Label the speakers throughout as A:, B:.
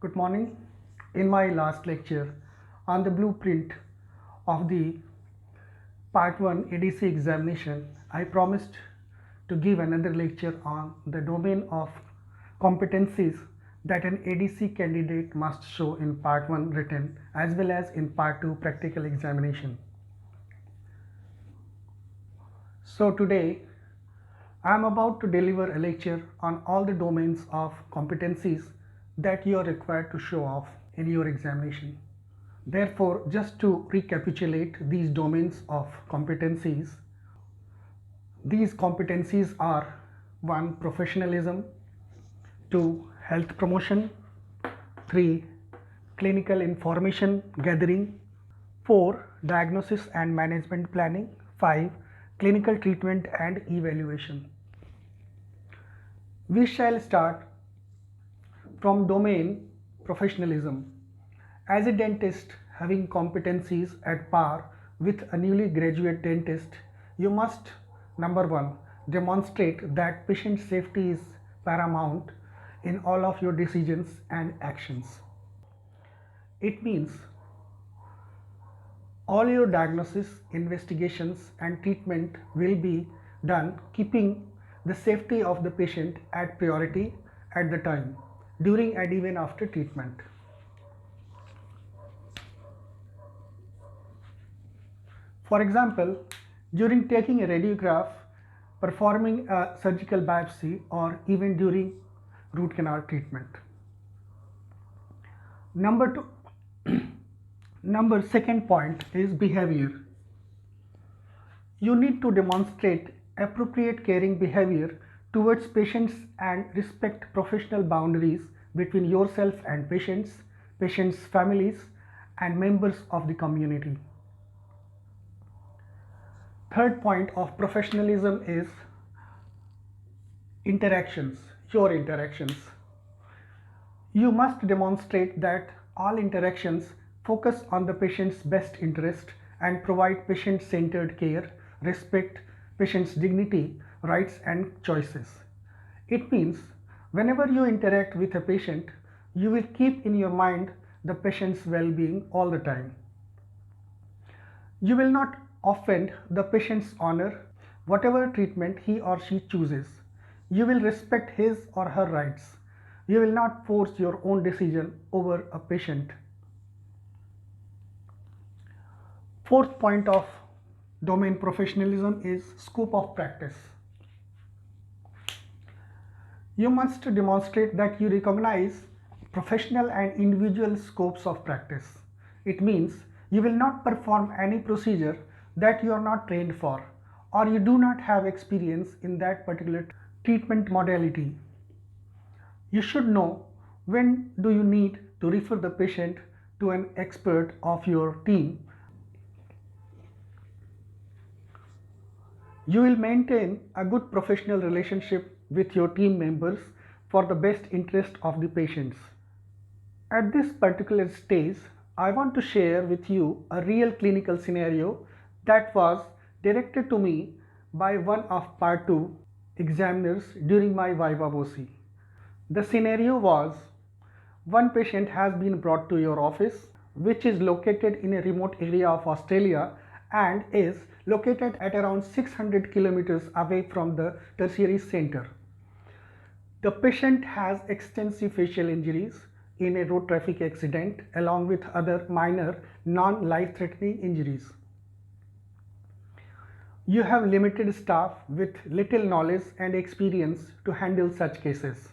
A: Good morning. In my last lecture on the blueprint of the Part 1 ADC examination, I promised to give another lecture on the domain of competencies that an ADC candidate must show in Part 1 written as well as in Part 2 practical examination. So today I am about to deliver a lecture on all the domains of competencies that you are required to show off in your examination. Therefore, just to recapitulate these domains of competencies, these competencies are 1. Professionalism, 2. Health promotion, 3. Clinical information gathering, 4. Diagnosis and management planning, 5. Clinical treatment and evaluation. We shall start from domain professionalism. As a dentist having competencies at par with a newly graduate dentist, you must, number 1, demonstrate that patient safety is paramount in all of your decisions and actions. It means all your diagnosis, investigations and treatment will be done keeping the safety of the patient at priority at the time, during and even after treatment. For example, during taking a radiograph, performing a surgical biopsy, or even during root canal treatment. Second point is behavior. You need to demonstrate appropriate caring behavior towards patients and respect professional boundaries between yourself and patients' families, and members of the community. Third point of professionalism is interactions, your interactions. You must demonstrate that all interactions focus on the patient's best interest and provide patient-centered care, respect patient's dignity, rights and choices. It means whenever you interact with a patient, you will keep in your mind the patient's well-being all the time. You will not offend the patient's honor, whatever treatment he or she chooses. You will respect his or her rights. You will not force your own decision over a patient. Fourth point of domain professionalism is scope of practice. You must demonstrate that you recognize professional and individual scopes of practice. It means you will not perform any procedure that you are not trained for, or you do not have experience in that particular treatment modality. You should know when do you need to refer the patient to an expert of your team. You will maintain a good professional relationship with your team members for the best interest of the patients. At this particular stage, I want to share with you a real clinical scenario that was directed to me by one of Part 2 examiners during my Viva Voce. The scenario was, one patient has been brought to your office, which is located in a remote area of Australia and is located at around 600 kilometers away from the tertiary center. The patient has extensive facial injuries in a road traffic accident along with other minor non-life-threatening injuries. You have limited staff with little knowledge and experience to handle such cases.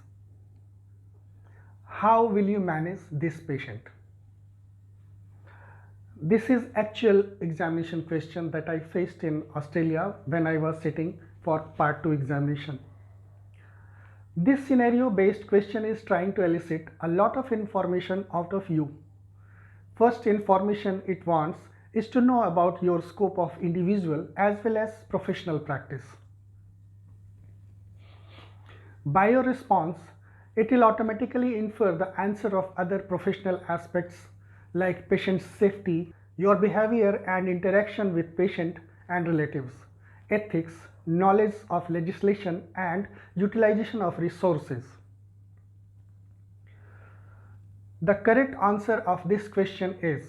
A: How will you manage this patient? This is actual examination question that I faced in Australia when I was sitting for Part 2 examination. This scenario based question is trying to elicit a lot of information out of you. First information it wants is to know about your scope of individual as well as professional practice. By your response, it will automatically infer the answer of other professional aspects like patient safety, your behavior and interaction with patient and relatives, ethics, knowledge of legislation and utilization of resources. The correct answer of this question is,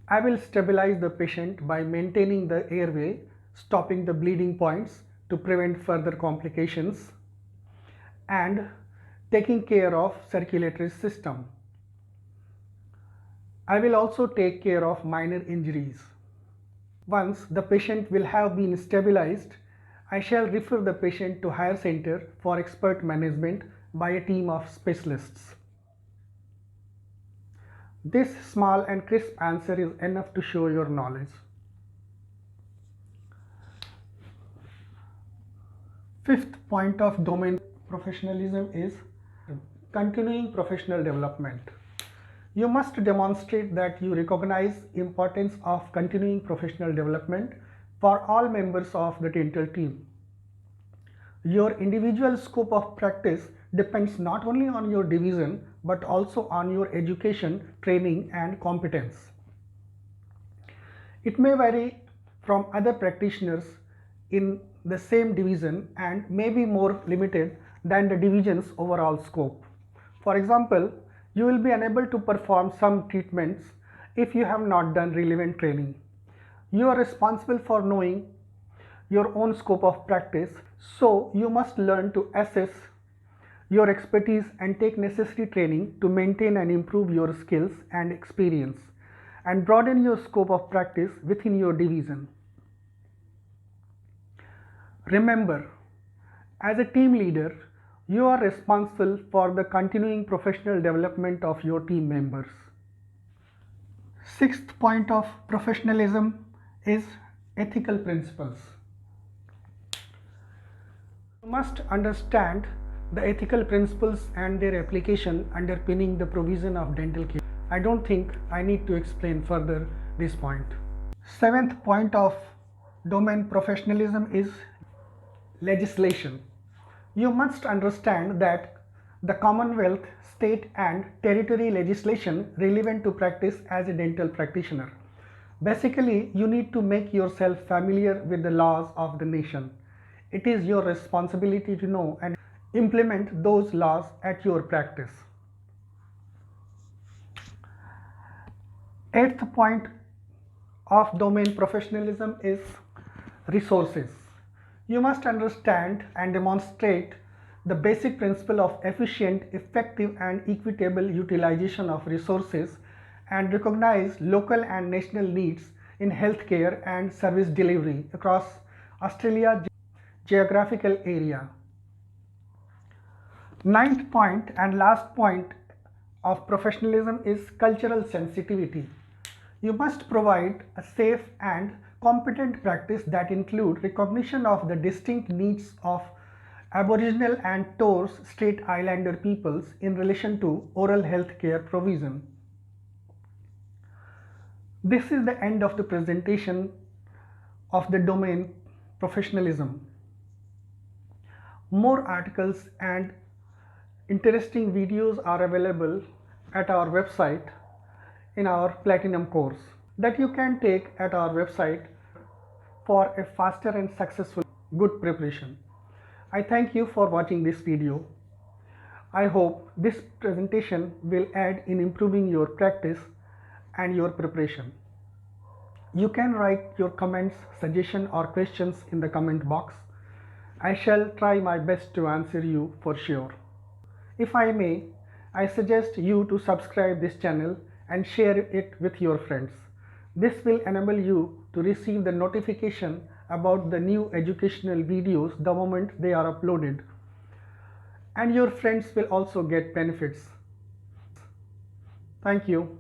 A: I will stabilize the patient by maintaining the airway, stopping the bleeding points to prevent further complications, and taking care of circulatory system. I will also take care of minor injuries. Once the patient will have been stabilized, I shall refer the patient to higher center for expert management by a team of specialists. This small and crisp answer is enough to show your knowledge. Fifth point of domain professionalism is continuing professional development. You must demonstrate that you recognize importance of continuing professional development for all members of the dental team. Your individual scope of practice depends not only on your division but also on your education, training and competence. It may vary from other practitioners in the same division and may be more limited than the division's overall scope. For example, you will be unable to perform some treatments if you have not done relevant training. You are responsible for knowing your own scope of practice, so you must learn to assess your expertise and take necessary training to maintain and improve your skills and experience and broaden your scope of practice within your division. Remember, as a team leader, you are responsible for the continuing professional development of your team members. Sixth point of professionalism is ethical principles. You must understand the ethical principles and their application underpinning the provision of dental care. I don't think I need to explain further this point. Seventh point of domain professionalism is legislation. You must understand that the Commonwealth, state and territory legislation relevant to practice as a dental practitioner. Basically, you need to make yourself familiar with the laws of the nation. It is your responsibility to know and implement those laws at your practice. Eighth point of domain professionalism is resources. You must understand and demonstrate the basic principle of efficient, effective and equitable utilization of resources and recognize local and national needs in healthcare and service delivery across Australia's geographical area. Ninth point and last point of professionalism is cultural sensitivity. You must provide a safe and competent practice that include recognition of the distinct needs of Aboriginal and Torres Strait Islander peoples in relation to oral health care provision. This is the end of the presentation of the domain professionalism. More articles and interesting videos are available at our website in our Platinum course that you can take at our website for a faster and successful good preparation. I thank you for watching this video. I hope this presentation will aid in improving your practice and your preparation. You can write your comments, suggestions or questions in the comment box. I shall try my best to answer you for sure. If I may, I suggest you to subscribe this channel and share it with your friends. This will enable you to receive the notification about the new educational videos the moment they are uploaded. And your friends will also get benefits. Thank you.